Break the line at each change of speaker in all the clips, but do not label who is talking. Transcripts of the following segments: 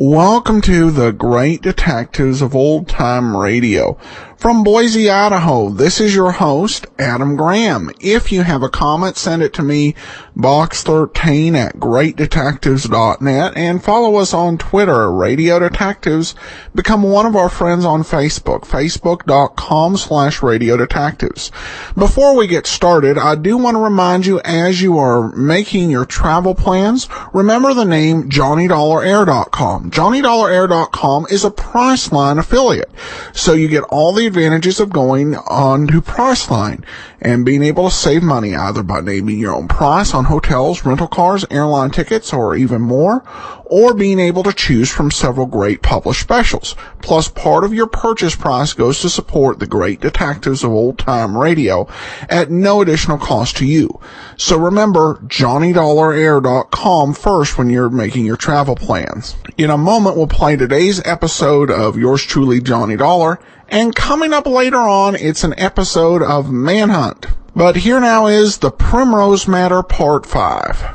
Welcome to the Great Detectives of Old Time Radio. From Boise, Idaho, this is your host, Adam Graham. If you have a comment, send it to me, box13 at greatdetectives.net, and follow us on Twitter, Radio Detectives. Become one of our friends on Facebook, facebook.com/Radio Detectives. Before we get started, I do want to remind you, as you are making your travel plans, remember the name JohnnyDollarAir.com. JohnnyDollarAir.com is a Priceline affiliate, so you get all the advantages of going on to Priceline and being able to save money either by naming your own price on hotels, rental cars, airline tickets, or even more, or being able to choose from several great published specials. Plus, part of your purchase price goes to support the Great Detectives of Old Time Radio at no additional cost to you. So remember, JohnnyDollarAir.com first when you're making your travel plans. In a moment, we'll play today's episode of yours truly, Johnny Dollar, and coming up later on, it's an episode of Manhunt. But here now is the Primrose Matter Part 5.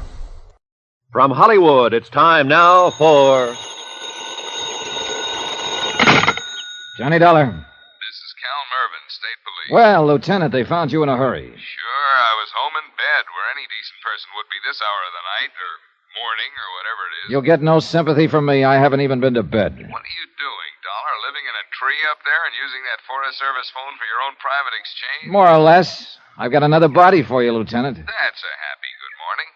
From Hollywood, it's time now for...
Johnny Dollar.
This is Cal Mervyn, State Police.
Well, Lieutenant, they found you in a hurry.
Sure, I was home in bed, where any decent person would be this hour of the night, or morning, or whatever it is.
You'll get no sympathy from me. I haven't even been to bed.
What are you doing, Dollar? Living in a tree up there and using that Forest Service phone for your own private exchange?
More or less. I've got another body for you, Lieutenant.
That's a happy good morning.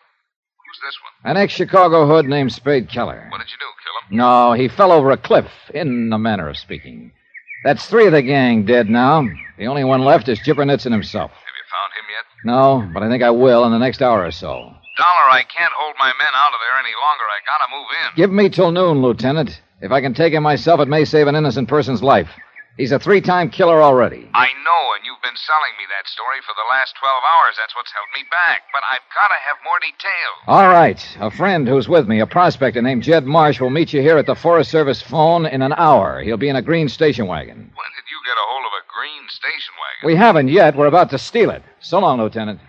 Who's this one?
An ex-Chicago hood named Spade Keller.
What did you do, kill him?
No, he fell over a cliff, in a manner of speaking. That's 3 of the gang dead now. The only one left is Jippernitz himself.
Have you found him yet?
No, but I think I will in the next hour or so.
Dollar, I can't hold my men out of there any longer. I gotta move in.
Give me till noon, Lieutenant. If I can take him myself, it may save an innocent person's life. He's a 3-time killer already.
I know, and you've been selling me that story for the last 12 hours. That's what's held me back. But I've got to have more details.
All right. A friend who's with me, a prospector named Jed Marsh, will meet you here at the Forest Service phone in an hour. He'll be in a green station wagon.
When did you get a hold of a green station wagon?
We haven't yet. We're about to steal it. So long, Lieutenant.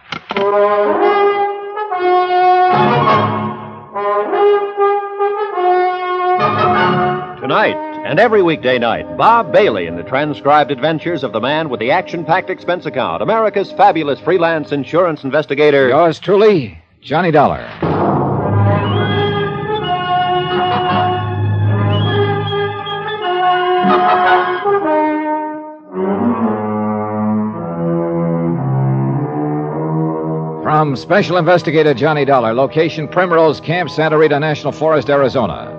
Tonight, and every weekday night, Bob Bailey in the transcribed adventures of the man with the action-packed expense account, America's fabulous freelance insurance investigator.
Yours truly, Johnny Dollar. From Special Investigator Johnny Dollar, location Primrose Camp, Santa Rita National Forest, Arizona.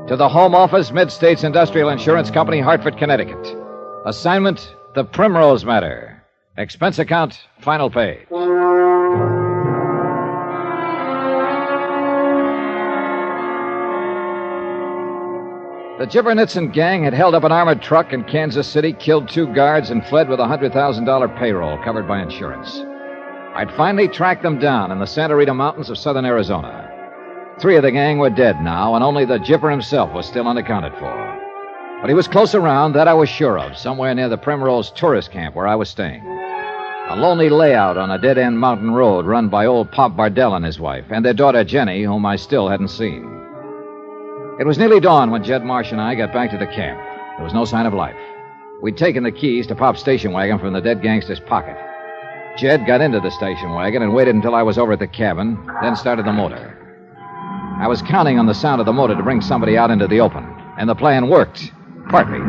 To the Home Office, Mid-States Industrial Insurance Company, Hartford, Connecticut. Assignment, the Primrose Matter. Expense account, final page. The Jippernitz gang had held up an armored truck in Kansas City, killed 2 guards, and fled with a $100,000 payroll covered by insurance. I'd finally tracked them down in the Santa Rita Mountains of southern Arizona. 3 of the gang were dead now, and only the Jipper himself was still unaccounted for. But he was close around, that I was sure of, somewhere near the Primrose tourist camp where I was staying. A lonely layout on a dead-end mountain road run by old Pop Bardell and his wife, and their daughter Jenny, whom I still hadn't seen. It was nearly dawn when Jed Marsh and I got back to the camp. There was no sign of life. We'd taken the keys to Pop's station wagon from the dead gangster's pocket. Jed got into the station wagon and waited until I was over at the cabin, then started the motor. I was counting on the sound of the motor to bring somebody out into the open, and the plan worked, partly.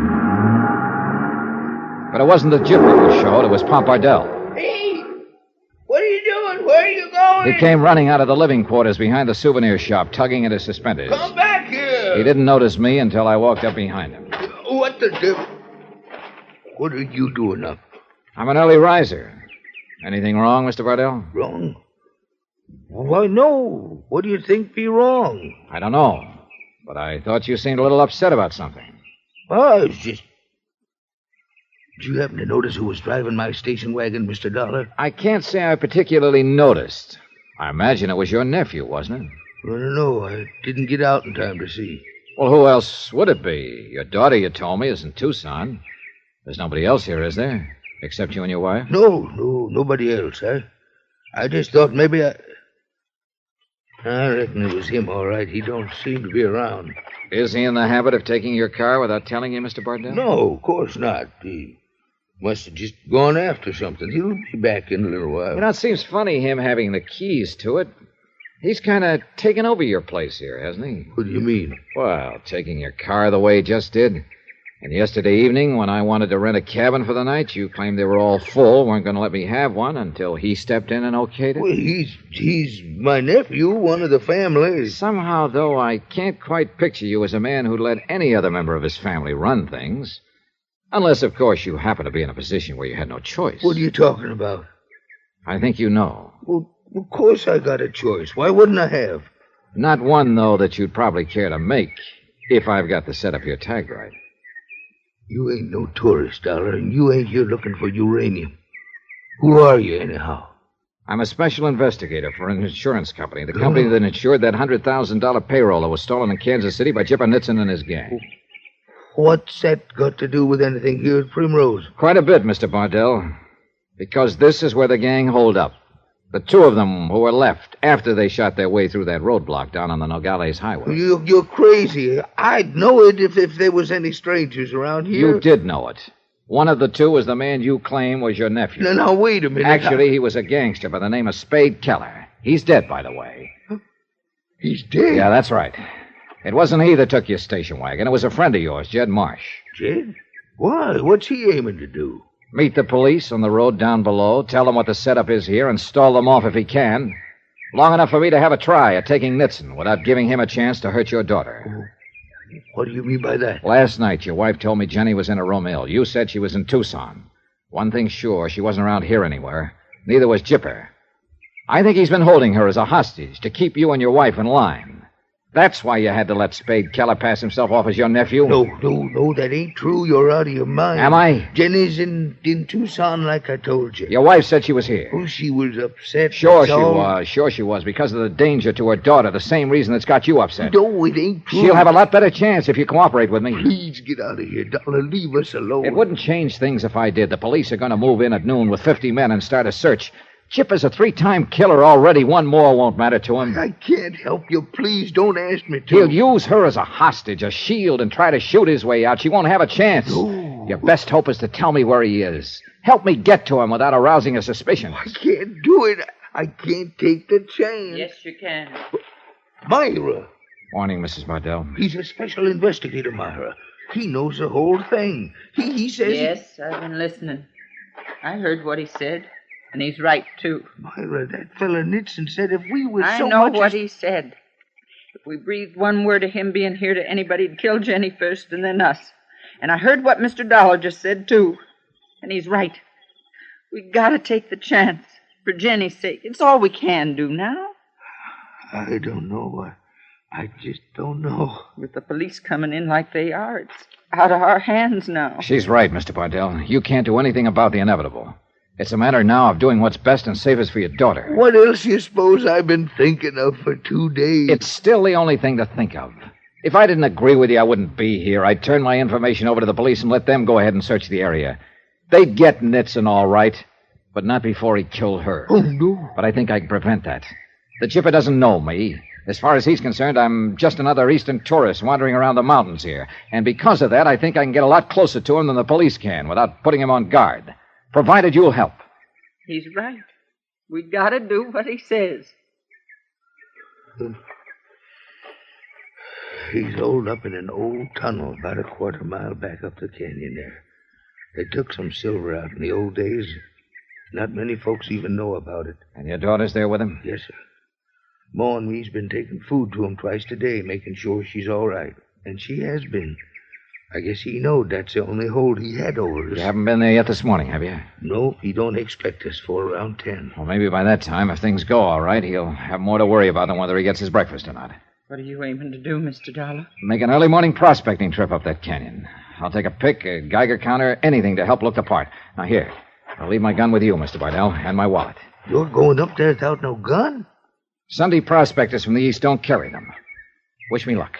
But it wasn't the Jipper who showed, it was Pop Bardell.
Hey, what are you doing? Where are you going?
He came running out of the living quarters behind the souvenir shop, tugging at his suspenders.
Come back here.
He didn't notice me until I walked up behind him.
What the devil? What are you doing up?
I'm an early riser. Anything wrong, Mr. Bardell?
Wrong? Why, no. What do you think be wrong?
I don't know, but I thought you seemed a little upset about something.
Oh, it's just... Did you happen to notice who was driving my station wagon, Mr. Dollar?
I can't say I particularly noticed. I imagine it was your nephew, wasn't it?
I don't know. I didn't get out in time to see.
Well, who else would it be? Your daughter, you told me, is in Tucson. There's nobody else here, is there? Except you and your wife?
No, nobody else. I just thought maybe I reckon it was him, all right. He don't seem to be around.
Is he in the habit of taking your car without telling you, Mr. Bardell?
No, of course not. He must have just gone after something. He'll be back in a little while.
You know, it seems funny, him having the keys to it. He's kind of taken over your place here, hasn't he?
What do you mean?
Well, taking your car the way he just did. And yesterday evening, when I wanted to rent a cabin for the night, you claimed they were all full, weren't going to let me have one until he stepped in and okayed it?
Well, he's my nephew, one of the family.
Somehow, though, I can't quite picture you as a man who'd let any other member of his family run things. Unless, of course, you happen to be in a position where you had no choice.
What are you talking about?
I think you know.
Well, of course I got a choice. Why wouldn't I have?
Not one, though, that you'd probably care to make, if I've got the setup here tagged right.
You ain't no tourist, Dollar, and you ain't here looking for uranium. Who are you, anyhow?
I'm a special investigator for an insurance company, the company that insured that $100,000 payroll that was stolen in Kansas City by Chipper Nitzen and his gang.
What's that got to do with anything here at Primrose?
Quite a bit, Mr. Bardell, because this is where the gang holed up. The two of them who were left after they shot their way through that roadblock down on the Nogales Highway.
You're crazy. I'd know it if there was any strangers around here.
You did know it. One of the two was the man you claim was your nephew.
Now, wait a minute.
Actually, he was a gangster by the name of Spade Keller. He's dead, by the way.
He's dead?
Yeah, that's right. It wasn't he that took your station wagon. It was a friend of yours, Jed Marsh.
Jed? Why? What's he aiming to do?
Meet the police on the road down below, tell them what the setup is here, and stall them off if he can. Long enough for me to have a try at taking Nitzen without giving him a chance to hurt your daughter.
What do you mean by that?
Last night, your wife told me Jenny was in a room ill. You said she was in Tucson. One thing's sure, she wasn't around here anywhere. Neither was Jipper. I think he's been holding her as a hostage to keep you and your wife in line. That's why you had to let Spade Keller pass himself off as your nephew.
No, that ain't true. You're out of your mind.
Am I?
Jenny's in Tucson, like I told you.
Your wife said she was here.
Oh, she was upset.
Sure she was, because of the danger to her daughter, the same reason that's got you upset.
No, it ain't true.
She'll have a lot better chance if you cooperate with me.
Please get out of here, Dollar. Leave us alone.
It wouldn't change things if I did. The police are going to move in at noon with 50 men and start a search. Chip is a 3-time killer already. One more won't matter to him.
I can't help you. Please don't ask me to.
He'll use her as a hostage, a shield, and try to shoot his way out. She won't have a chance.
No.
Your best hope is to tell me where he is. Help me get to him without arousing a suspicion.
I can't do it. I can't take the chance.
Yes, you can.
Myra.
Morning, Mrs. Bardell.
He's a special investigator, Myra. He knows the whole thing. He says...
Yes, I've been listening. I heard what he said. And he's right, too.
Myra, that fella Nitzen said if we was
I
so
know
much...
what he said. If we breathed one word of him being here to anybody, he'd kill Jenny first and then us. And I heard what Mr. Dollar just said, too. And he's right. We gotta take the chance. For Jenny's sake. It's all we can do now.
I don't know. I just don't know.
With the police coming in like they are, it's out of our hands now.
She's right, Mr. Bardell. You can't do anything about the inevitable. It's a matter now of doing what's best and safest for your daughter.
What else you suppose I've been thinking of for 2 days?
It's still the only thing to think of. If I didn't agree with you, I wouldn't be here. I'd turn my information over to the police and let them go ahead and search the area. They'd get Nitzen all right, but not before he killed her.
Oh, no.
But I think I can prevent that. The Chipper doesn't know me. As far as he's concerned, I'm just another eastern tourist wandering around the mountains here. And because of that, I think I can get a lot closer to him than the police can without putting him on guard. Provided you'll help.
He's right. We gotta do what he says.
He's holed up in an old tunnel about a quarter mile back up the canyon there. They took some silver out in the old days. Not many folks even know about it.
And your daughter's there with him?
Yes, sir. Ma and me's been taking food to him twice a day, making sure she's all right. And she has been. I guess he knowed that's the only hold he had over us.
You haven't been there yet this morning, have you?
No, he don't expect us for around 10.
Well, maybe by that time, if things go all right, he'll have more to worry about than whether he gets his breakfast or not.
What are you aiming to do, Mr. Dollar?
Make an early morning prospecting trip up that canyon. I'll take a pick, a Geiger counter, anything to help look the part. Now, here. I'll leave my gun with you, Mr. Bardell, and my wallet.
You're going up there without no gun?
Sunday prospectors from the east don't carry them. Wish me luck.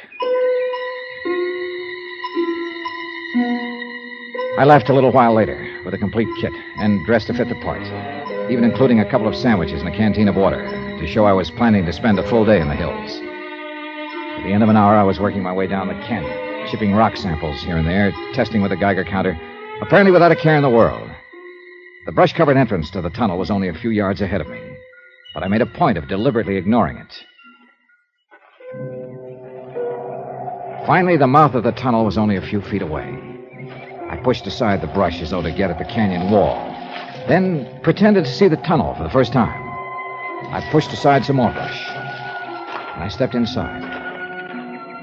I left a little while later with a complete kit and dressed to fit the part, even including a couple of sandwiches and a canteen of water to show I was planning to spend a full day in the hills. At the end of an hour, I was working my way down the canyon, shipping rock samples here and there, testing with a Geiger counter, apparently without a care in the world. The brush-covered entrance to the tunnel was only a few yards ahead of me, but I made a point of deliberately ignoring it. Finally, the mouth of the tunnel was only a few feet away. I pushed aside the brush as though to get at the canyon wall, then pretended to see the tunnel for the first time. I pushed aside some more brush, and I stepped inside.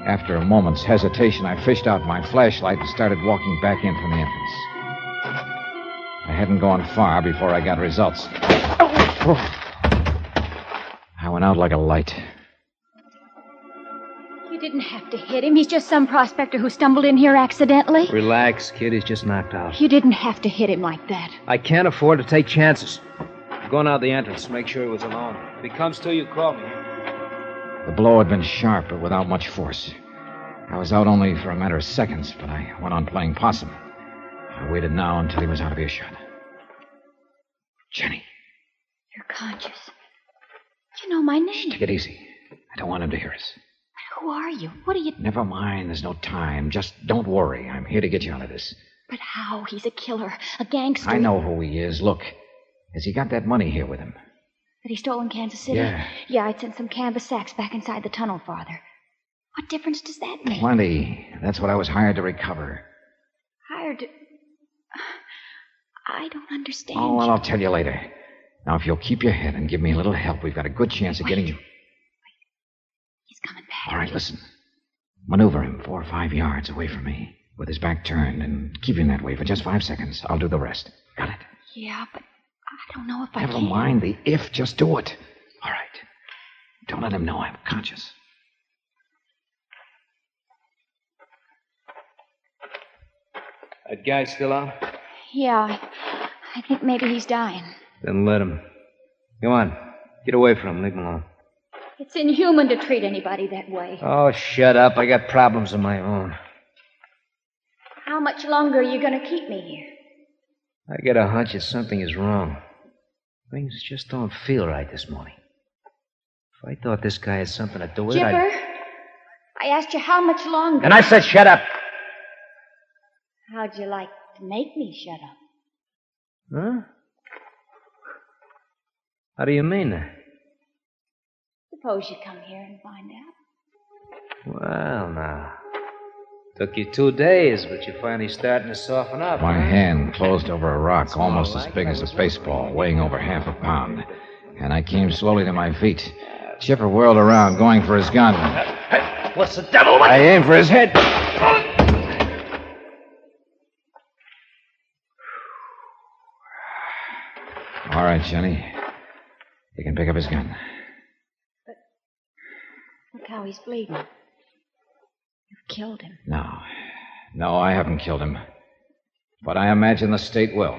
After a moment's hesitation, I fished out my flashlight and started walking back in from the entrance. I hadn't gone far before I got results. I went out like a light.
You didn't have to hit him. He's just some prospector who stumbled in here accidentally.
Relax, kid. He's just knocked out.
You didn't have to hit him like that.
I can't afford to take chances. I'm going out the entrance. Make sure he was alone. If he comes to you, call me.
The blow had been sharp, but without much force. I was out only for a matter of seconds, but I went on playing possum. I waited now until he was out of earshot. Jenny.
You're conscious. You know my name.
Take it easy. I don't want him to hear us.
Who are you? What are you...
Never mind. There's no time. Just don't worry. I'm here to get you out of this.
But how? He's a killer. A gangster.
I know who he is. Look. Has he got that money here with him?
That he stole in Kansas City?
Yeah.
Yeah, I'd sent some canvas sacks back inside the tunnel farther. What difference does that make?
Plenty. That's what I was hired to recover.
Hired to... I don't understand.
Oh, well, I'll tell you later. Now, if you'll keep your head and give me a little help, we've got a good chance of getting you...
He's coming back.
All right, listen. Maneuver him 4 or 5 yards away from me, with his back turned, and keep him that way for just 5 seconds. I'll do the rest. Got it?
Yeah, but I don't know if I
Never
can.
mind the if, just do it. All right. Don't let him know I'm conscious.
That guy still out?
Yeah, I think maybe he's dying.
Then let him. Come on. Get away from him. Leave him alone.
It's inhuman to treat anybody that way.
Oh, shut up. I got problems of my own.
How much longer are you going to keep me here?
I get a hunch that something is wrong. Things just don't feel right this morning. If I thought this guy had something to do with it,
Chipper, I asked you how much longer.
And I said shut up.
How'd you like to make me shut up?
Huh? How do you mean that?
Suppose you come here and find out.
Well, now. Took you 2 days, but you're finally starting to soften up.
My
huh?
hand closed over a rock almost as big as a baseball, weighing over half a pound. And I came slowly to my feet. Chipper whirled around, going for his gun.
Hey, what's the devil?
I aimed for his head. All right, Jenny. You can pick up his gun.
Look how he's bleeding. You've killed him.
No, I haven't killed him. But I imagine the state will.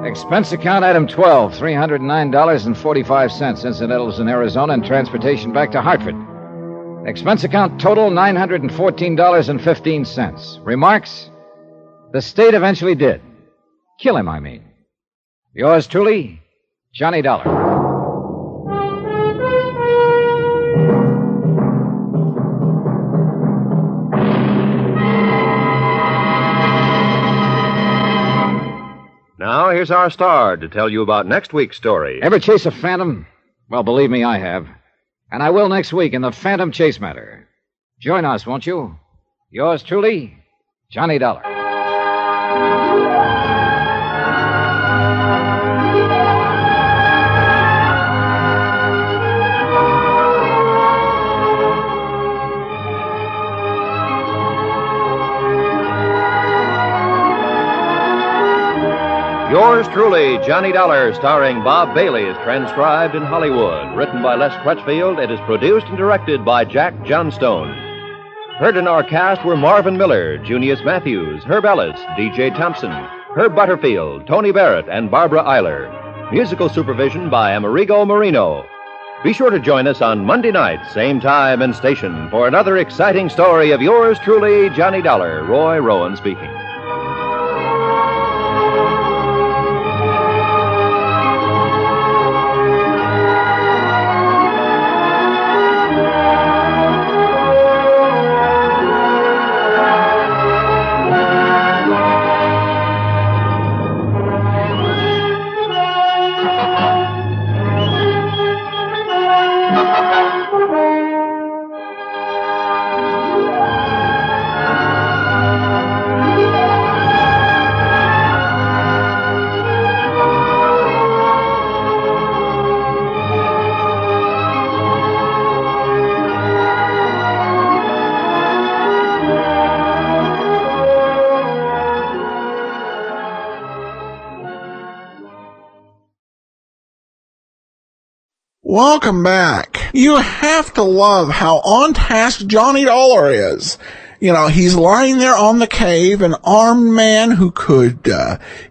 Expense account item 12, $309.45, incidentals in Arizona and transportation back to Hartford. Expense account total, $914.15. Remarks? The state eventually did. Kill him, I mean. Yours truly, Johnny Dollar.
Now, here's our star to tell you about next week's story.
Ever chase a phantom? Well, believe me, I have. And I will next week in the Phantom Chase Matter. Join us, won't you? Yours truly, Johnny Dollar.
Your Yours truly, Johnny Dollar, starring Bob Bailey, is transcribed in Hollywood. Written by Les Crutchfield, it is produced and directed by Jack Johnstone. Heard in our cast were Marvin Miller, Junius Matthews, Herb Ellis, D.J. Thompson, Herb Butterfield, Tony Barrett, and Barbara Eiler. Musical supervision by Amerigo Marino. Be sure to join us on Monday night, same time and station, for another exciting story of yours truly, Johnny Dollar. Roy Rowan speaking.
Welcome back. You have to love how on task Johnny Dollar is. You know, he's lying there on the cave. An armed man who could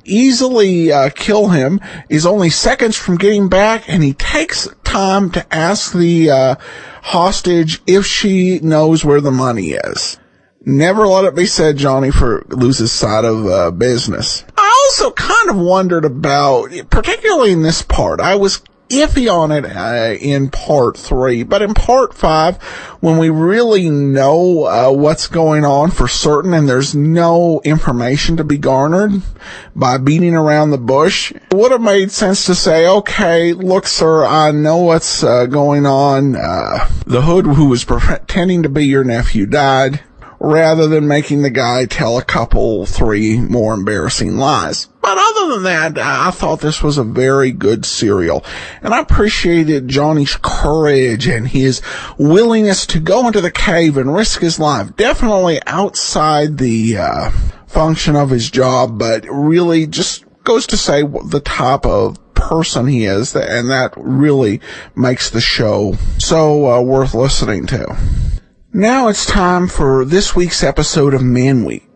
easily kill him is only seconds from getting back, and he takes time to ask the hostage if she knows where the money is. Never let it be said Johnny loses sight of business. I also kind of wondered about, particularly in this part, I was iffy on it in part 3, but in part 5, when we really know what's going on for certain and there's no information to be garnered by beating around the bush, it would have made sense to say, okay, look, sir, I know what's going on. The hood who was pretending to be your nephew died, rather than making the guy tell a couple, 3 more embarrassing lies. But other than that, I thought this was a very good serial. And I appreciated Johnny's courage and his willingness to go into the cave and risk his life. Definitely outside the function of his job, but really just goes to say the type of person he is, and that really makes the show so worth listening to. Now it's time for this week's episode of Manhunt.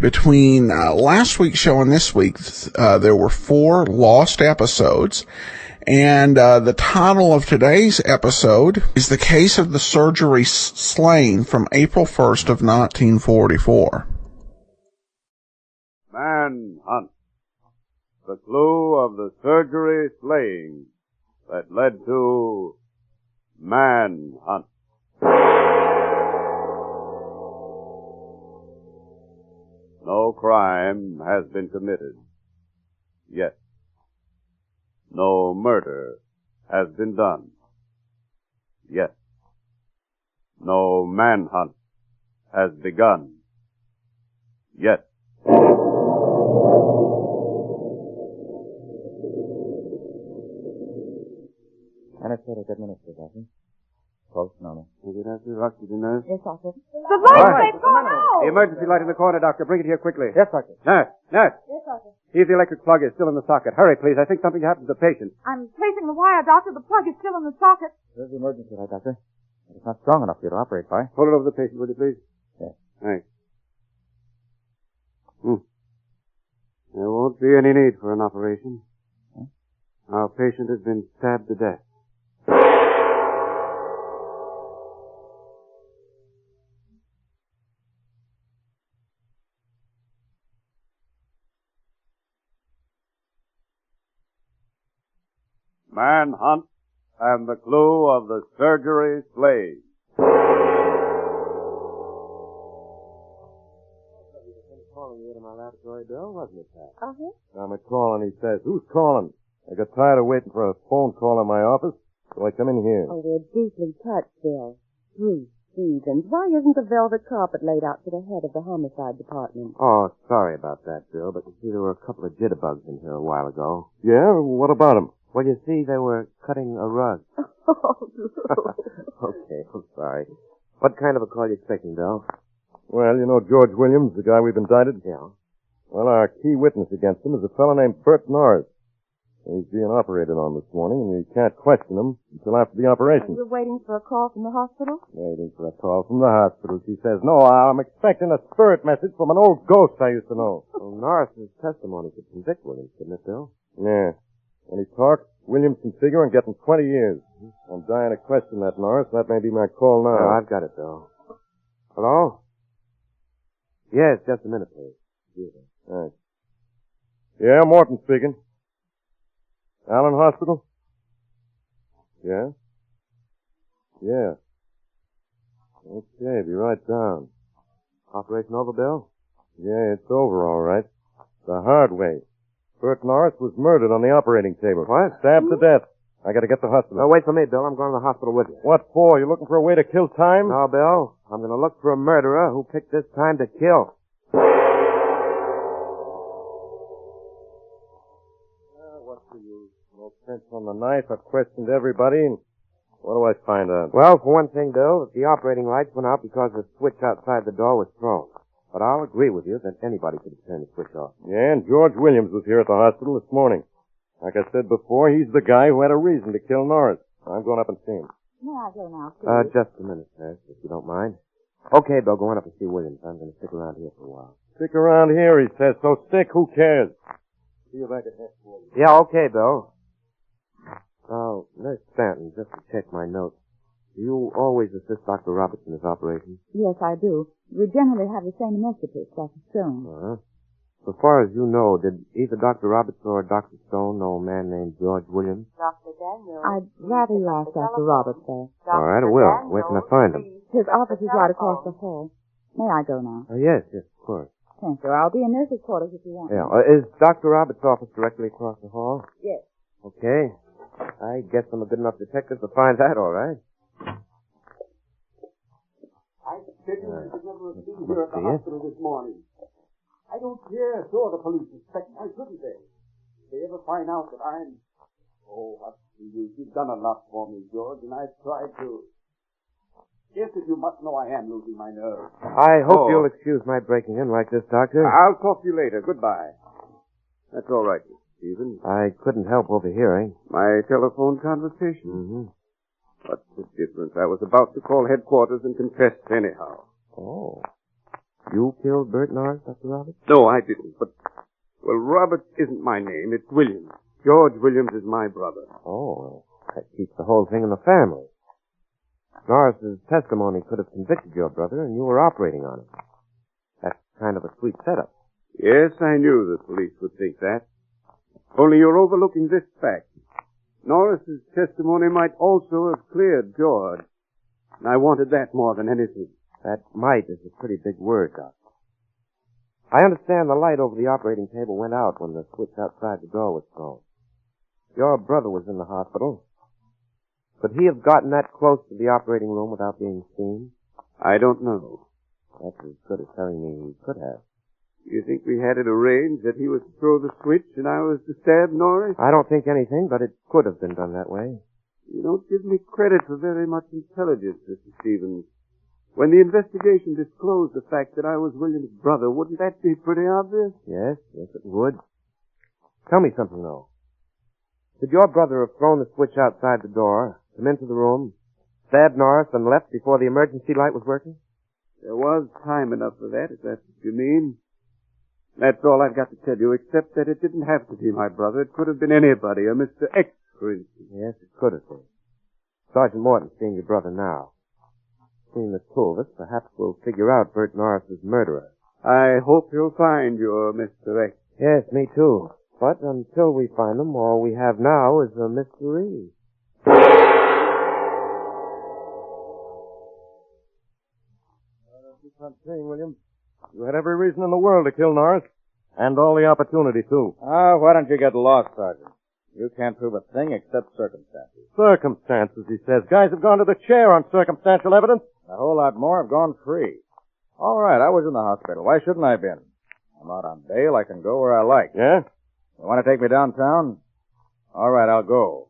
Between last week's show and this week's, there were 4 lost episodes, and the title of today's episode is The Case of the Surgery Slain from April 1st of 1944.
Manhunt. The clue of the surgery slaying that led to Manhunt. No crime has been committed yet. No murder has been done yet. No manhunt has begun yet.
Anesthetic administered, Doctor. Pulse normal.
Good afternoon, oxygen nurse.
Yes, Doctor.
The light, they've gone out!
The emergency light in the corner, Doctor. Bring it here quickly.
Yes, Doctor.
Nurse.
Yes, Doctor.
See if the electric plug is still in the socket. Hurry, please. I think something happened to the patient.
I'm placing the wire, Doctor. The plug is still in the socket.
There's the emergency light, Doctor. But it's not strong enough for you to operate by.
Hold it over the patient, will you, please?
Yes.
Thanks. There won't be any need for an operation.
Huh?
Our patient has been stabbed to death. Manhunt and the clue of the surgery slaying.
Calling you to my laboratory door, wasn't it, Pat?
Uh-huh.
I'm calling, he says. Who's calling? I got tired of waiting for a phone call in my office, so I come in here.
Oh, we're deeply touched, Bill. 3 seasons. Why isn't the velvet carpet laid out for the head of the homicide department?
Oh, sorry about that, Bill, but you see, there were a couple of jitterbugs in here a while ago. Yeah? What about them?
Well, you see, they were cutting a rug.
Okay, I'm sorry. What kind of a call you expecting, Bill? Well, you know George Williams, the guy we've indicted?
Yeah.
Well, our key witness against him is a fellow named Bert Norris. He's being operated on this morning, and we can't question him until after the operation.
You're waiting for a call from the hospital?
Waiting for a call from the hospital. She says, no, I'm expecting a spirit message from an old ghost I used to know.
Well, Norris's testimony could convict Williams, couldn't it, Bill?
Yeah. When he talks, Williams can figure on getting 20 years. I'm dying to question that, Norris. That may be my call now.
No, I've got it, Bill. Hello? Yes, just a minute, please.
Thanks. Yeah, Morton speaking. Allen Hospital? Yeah? Yeah. Okay, be right down.
Operation over, Bill?
Yeah, it's over, all right. The hard way. Bert Norris was murdered on the operating table.
What?
Stabbed to death. I gotta get to the hospital.
No, wait for me, Bill. I'm going to the hospital with you.
What for? You looking for a way to kill time?
No, Bill. I'm going to look for a murderer who picked this time to kill.
What's the use? No sense on the knife. I've questioned everybody. And what do I find out?
Well, for one thing, Bill, the operating lights went out because the switch outside the door was thrown. But I'll agree with you that anybody could have turned the switch off.
Yeah, and George Williams was here at the hospital this morning. Like I said before, he's the guy who had a reason to kill Norris. I'm going up and see him.
May I go now, please?
Just a minute, sir, if you don't mind. Okay, Bill, go on up and see Williams. I'm going to stick around here for a while.
Stick around here, he says, so stick, who cares? See you back at headquarters.
Yeah, okay, Bill. Oh, Nurse Stanton, just to check my notes. Do you always assist Dr. Roberts in his operations?
Yes, I do. We generally have the same anesthetist, Dr. Stone.
Uh-huh. So far as you know, did either Dr. Roberts or Dr. Stone know a man named George Williams?
Dr. Daniel. I'd rather you ask Dr. Roberts there.
All right, I will. Where can I find him?
His office is right across the hall. May I go now?
Yes, of course.
Thank you. I'll be in nurse's quarters if you want.
Yeah. Is Dr. Roberts' office directly across the hall?
Yes.
Okay. I guess I'm a good enough detective to find that, all right.
I suspect you should never have been here at the hospital this morning. I don't care, sure the police suspect. Why shouldn't they? If they ever find out that I'm... Oh, what's the use? You've done enough for me, George, and I've tried to... Yes, if you must know I am losing my nerve.
I hope you'll excuse my breaking in like this, Doctor.
I'll talk to you later. Goodbye. That's all right, Stephen.
I couldn't help overhearing.
My telephone conversation?
Mm-hmm.
What's the difference? I was about to call headquarters and confess anyhow.
Oh. You killed Bert Norris, Dr. Roberts?
No, I didn't, but... Well, Roberts isn't my name. It's Williams. George Williams is my brother.
Oh, that keeps the whole thing in the family. Norris's testimony could have convicted your brother, and you were operating on him. That's kind of a sweet setup.
Yes, I knew the police would think that. Only you're overlooking this fact. Norris's testimony might also have cleared George. And I wanted that more than anything.
That might is a pretty big word, Doc. I understand the light over the operating table went out when the switch outside the door was thrown. Your brother was in the hospital. Could he have gotten that close to the operating room without being seen?
I don't know.
That's as good as telling me he could have.
You think we had it arranged that he was to throw the switch and I was to stab Norris?
I don't think anything, but it could have been done that way.
You don't give me credit for very much intelligence, Mr. Stevens. When the investigation disclosed the fact that I was William's brother, wouldn't that be pretty obvious?
Yes, it would. Tell me something, though. Could your brother have thrown the switch outside the door, come into the room, stabbed Norris, and left before the emergency light was working?
There was time enough for that, if that's what you mean. That's all I've got to tell you, except that it didn't have to be my brother. It could have been anybody, a Mr. X, for instance.
Yes, it could have been. Sergeant Morton's seeing your brother now. Seeing the two of us, perhaps we'll figure out Bert Norris's murderer.
I hope you'll find your Mr. X.
Yes, me too. But until we find them, all we have now is a mystery.
Keep on saying, William. You had every reason in the world to kill Norris. And all the opportunity, too.
Why don't you get lost, Sergeant? You can't prove a thing except circumstances.
Circumstances, he says. Guys have gone to the chair on circumstantial evidence.
A whole lot more have gone free. All right, I was in the hospital. Why shouldn't I have been? I'm out on bail. I can go where I like.
Yeah?
You want to take me downtown? All right, I'll go.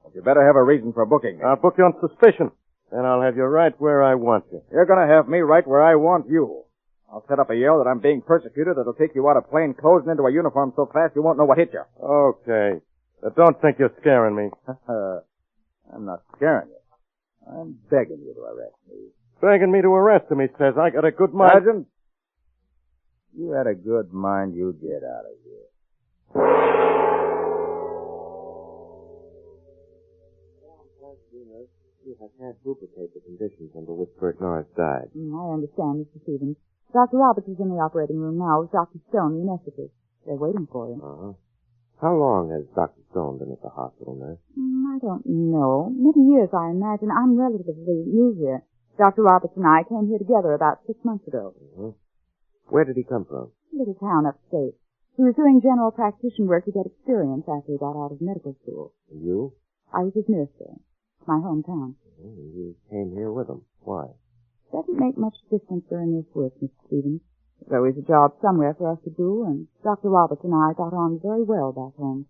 But you better have a reason for booking me.
I'll book you on suspicion. Then I'll have you right where I want you.
You're going to have me right where I want you. I'll set up a yell that I'm being persecuted that'll take you out of plain clothes and into a uniform so fast you won't know what hit you.
Okay. Don't think you're scaring me.
I'm not scaring you. I'm begging you to arrest me.
Begging me to arrest him, he says. I got a good mind.
Sergeant, you had a good mind, you get out of here.
I can't duplicate the conditions under which Bert Norris died.
I understand, Mr. Stevens. Dr. Roberts is in the operating room now with Dr. Stone, the anesthetist. They're waiting for him.
Uh-huh. How long has Dr. Stone been at the hospital, nurse?
I don't know. Many years, I imagine. I'm relatively new here. Dr. Roberts and I came here together about 6 months ago.
Uh-huh. Where did he come from?
A little town upstate. He was doing general practitioner work to get experience after he got out of medical school.
And you?
I was his nurse there. My hometown.
You came here with him. Why?
Doesn't make much difference during this work, Mr. Stevens. There's always a job somewhere for us to do, and Dr. Roberts and I got on very well back home.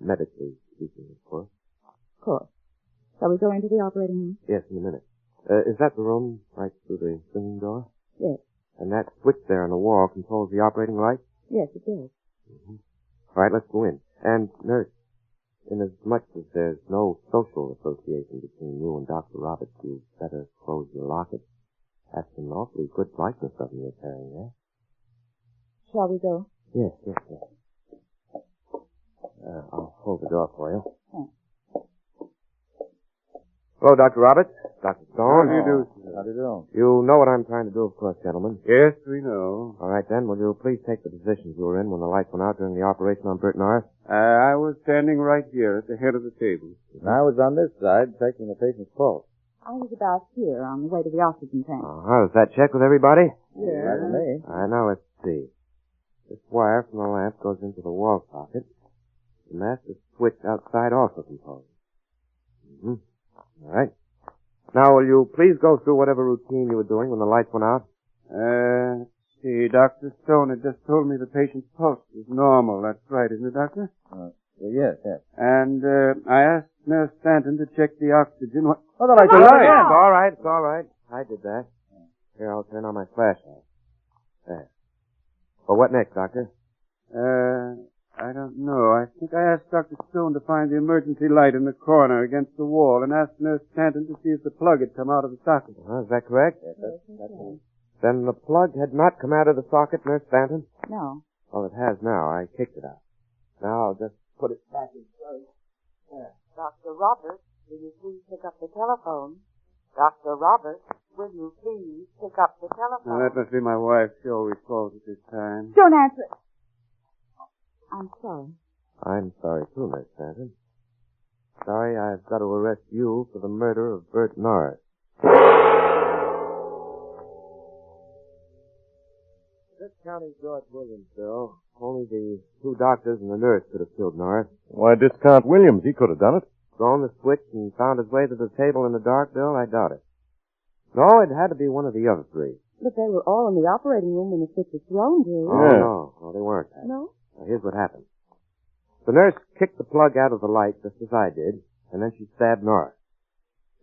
Medically speaking, of course.
Of course. Shall we go into the operating room?
Yes, in a minute. Is that the room right through the swinging door?
Yes.
And that switch there on the wall controls the operating light?
Yes, it does.
Mm-hmm. All right, let's go in. And, nurse, inasmuch as there's no social association between you and Dr. Roberts, you'd better close your locket. That's an awfully good likeness of him you're carrying there.
Shall we go?
Yes. I'll hold the door for you.
Thanks.
Hello, Dr. Roberts. Dr. Stone.
How do you do, sir?
How do you do?
You know what I'm trying to do, of course, gentlemen.
Yes, we know.
All right, then. Will you please take the positions you were in when the lights went out during the operation on Bert Norris?
I was standing right here at the head of the table.
And I was on this side taking the patient's pulse.
I was about here on the way to the oxygen tank.
Was that check with everybody?
Yeah.
That's me.
All right, now let's see. This wire from the lamp goes into the wall socket. The master switch outside also controls it. Mm-hmm. All right. Now, will you please go through whatever routine you were doing when the lights went out?
Let's see. Dr. Stone had just told me the patient's pulse was normal. That's right, isn't it, Doctor?
Yes.
And I asked Nurse Stanton to check the oxygen. What?
Oh, the lights are
It's all right. I did that. Here, I'll turn on my flashlight. There. Well, what next, Doctor?
I don't know. I think I asked Dr. Stone to find the emergency light in the corner against the wall and asked Nurse Stanton to see if the plug had come out of the socket.
Is that correct?
Yes, that's right.
Then the plug had not come out of the socket, Nurse Stanton?
No.
Well, it has now. I kicked it out. Now I'll just put it back in place.
There. Dr. Roberts, will you please pick up the telephone? Dr. Roberts, will you please pick up the telephone?
Now, that must be my wife. She always calls at this time.
Don't answer it. I'm sorry.
I'm sorry, too, Nurse Stanton. Sorry I've got to arrest you for the murder of Bert Norris. This county George Williamsville. Only the 2 doctors and the nurse could have killed Norris.
Why discount Williams? He could have done it.
Thrown the switch and found his way to the table in the dark, Bill? I doubt it. No, it had to be one of the other 3.
But they were all in the operating room when the switch was thrown, Drew.
Oh, no, they weren't.
No?
Now, here's what happened. The nurse kicked the plug out of the light just as I did, and then she stabbed Norris.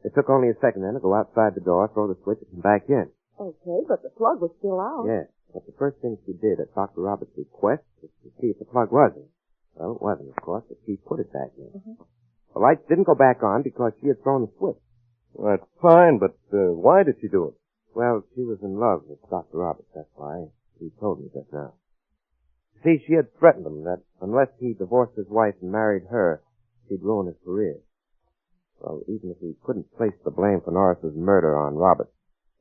It took only a second then to go outside the door, throw the switch, and back in.
Okay, but the plug was still out.
Yes, but the first thing she did at Dr. Roberts' request was to see if the plug was in. Well, it wasn't, of course, but she put it back in.
Mm-hmm.
The lights didn't go back on because she had thrown the switch.
Well, that's fine, but why did she do it?
Well, she was in love with Dr. Roberts, that's why. He told me just now. See, she had threatened him that unless he divorced his wife and married her, she'd ruin his career. Well, even if he couldn't place the blame for Norris's murder on Roberts,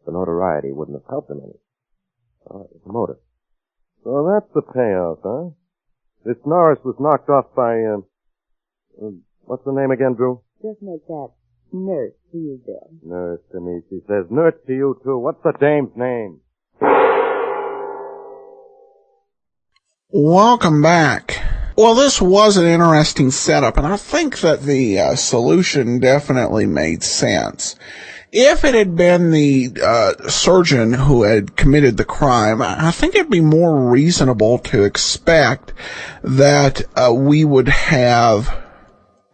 the notoriety wouldn't have helped him any. Well, it was the motive.
So that's the payoff, huh? This Norris was knocked off by, what's the name again, Drew?
Just make that nurse to you, Bill.
Nurse to me. She says nurse to you, too. What's the dame's name?
Welcome back. Well, this was an interesting setup, and I think that the solution definitely made sense. If it had been the surgeon who had committed the crime, I think it'd be more reasonable to expect that we would have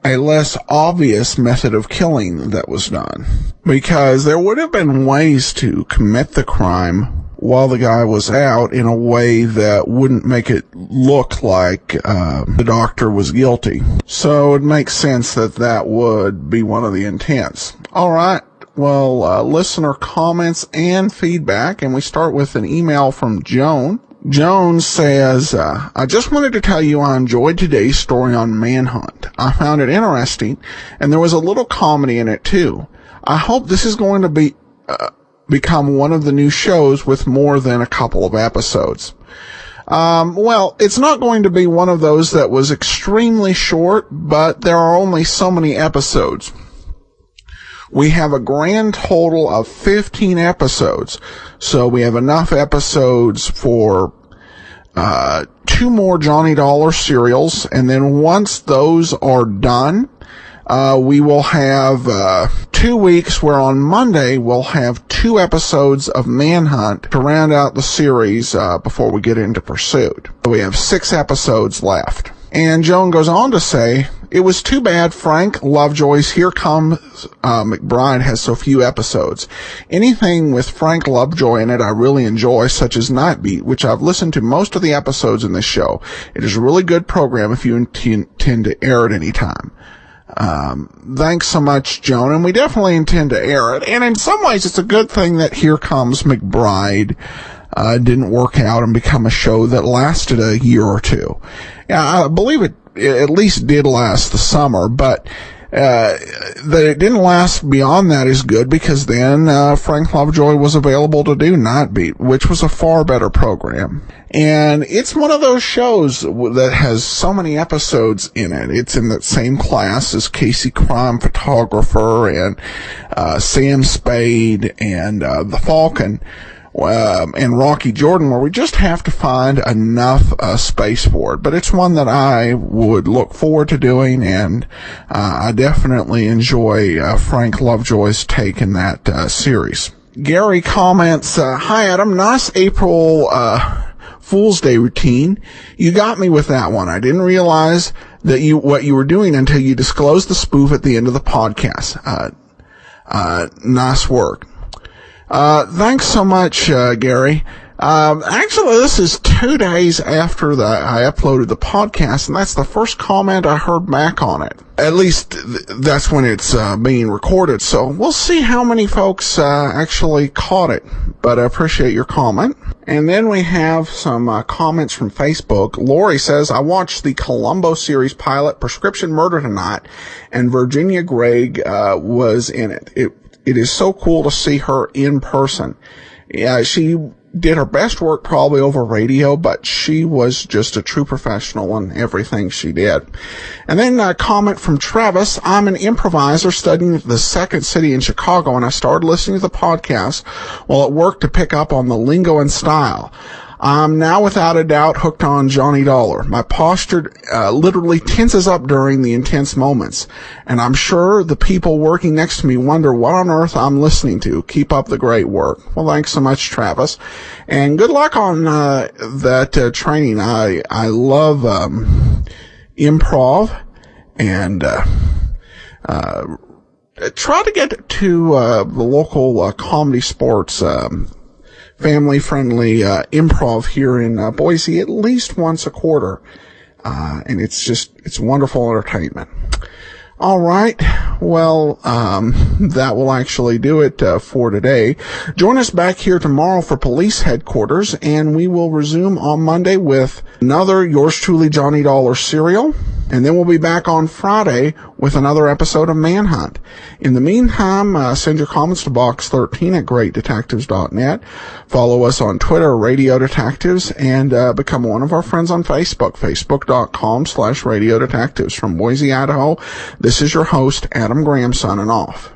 a less obvious method of killing that was done. Because there would have been ways to commit the crime while the guy was out in a way that wouldn't make it look like the doctor was guilty. So it makes sense that that would be one of the intents. All right. Well, listener comments and feedback, and we start with an email from Joan. Joan says, I just wanted to tell you I enjoyed today's story on Manhunt. I found it interesting, and there was a little comedy in it, too. I hope this is going to become one of the new shows with more than a couple of episodes. Well, it's not going to be one of those that was extremely short, but there are only so many episodes. We have a grand total of 15 episodes, so we have enough episodes for 2 more Johnny Dollar serials, and then once those are done, we will have 2 weeks where on Monday we'll have 2 episodes of Manhunt to round out the series before we get into Pursuit. We have 6 episodes left. And Joan goes on to say, it was too bad Frank Lovejoy's Here Comes McBride has so few episodes. Anything with Frank Lovejoy in it I really enjoy, such as Nightbeat, which I've listened to most of the episodes in this show. It is a really good program if you intend to air it anytime. Thanks so much, Joan, and we definitely intend to air it. And in some ways, it's a good thing that Here Comes McBride didn't work out and become a show that lasted a year or two. Yeah, I believe it at least did last the summer, but that it didn't last beyond that is good, because then Frank Lovejoy was available to do Nightbeat, which was a far better program. And it's one of those shows that has so many episodes in it. It's in the same class as Casey Crime Photographer and Sam Spade and The Falcon. And Rocky Jordan, where we just have to find enough space for it. But it's one that I would look forward to doing, and I definitely enjoy Frank Lovejoy's take in that series. Gary comments, hi Adam, nice April Fool's Day routine. You got me with that one. I didn't realize that what you were doing until you disclosed the spoof at the end of the podcast. Nice work. Thanks so much, Gary. Actually, this is 2 days after I uploaded the podcast, and that's the first comment I heard back on it. At least, that's when it's being recorded, so we'll see how many folks actually caught it. But I appreciate your comment. And then we have some comments from Facebook. Lori says, I watched the Columbo series pilot, Prescription Murder, tonight, and Virginia Gregg was in it. It is so cool to see her in person. Yeah, she did her best work probably over radio, but she was just a true professional in everything she did. And then a comment from Travis. I'm an improviser studying at the Second City in Chicago, and I started listening to the podcast while at work to pick up on the lingo and style. I'm now without a doubt hooked on Johnny Dollar. My posture literally tenses up during the intense moments, and I'm sure the people working next to me wonder what on earth I'm listening to. Keep up the great work. Well, thanks so much, Travis, and good luck on that training. I love improv, and try to get to the local comedy sports family-friendly improv here in Boise at least once a quarter. And it's wonderful entertainment. All right. Well, that will actually do it for today. Join us back here tomorrow for Police Headquarters, and we will resume on Monday with another Yours Truly Johnny Dollar serial. And then we'll be back on Friday with another episode of Manhunt. In the meantime, send your comments to box13@greatdetectives.net. Follow us on Twitter, Radio Detectives, and become one of our friends on Facebook, facebook.com/Radio Detectives. From Boise, Idaho, this is your host, Adam Graham, signing off.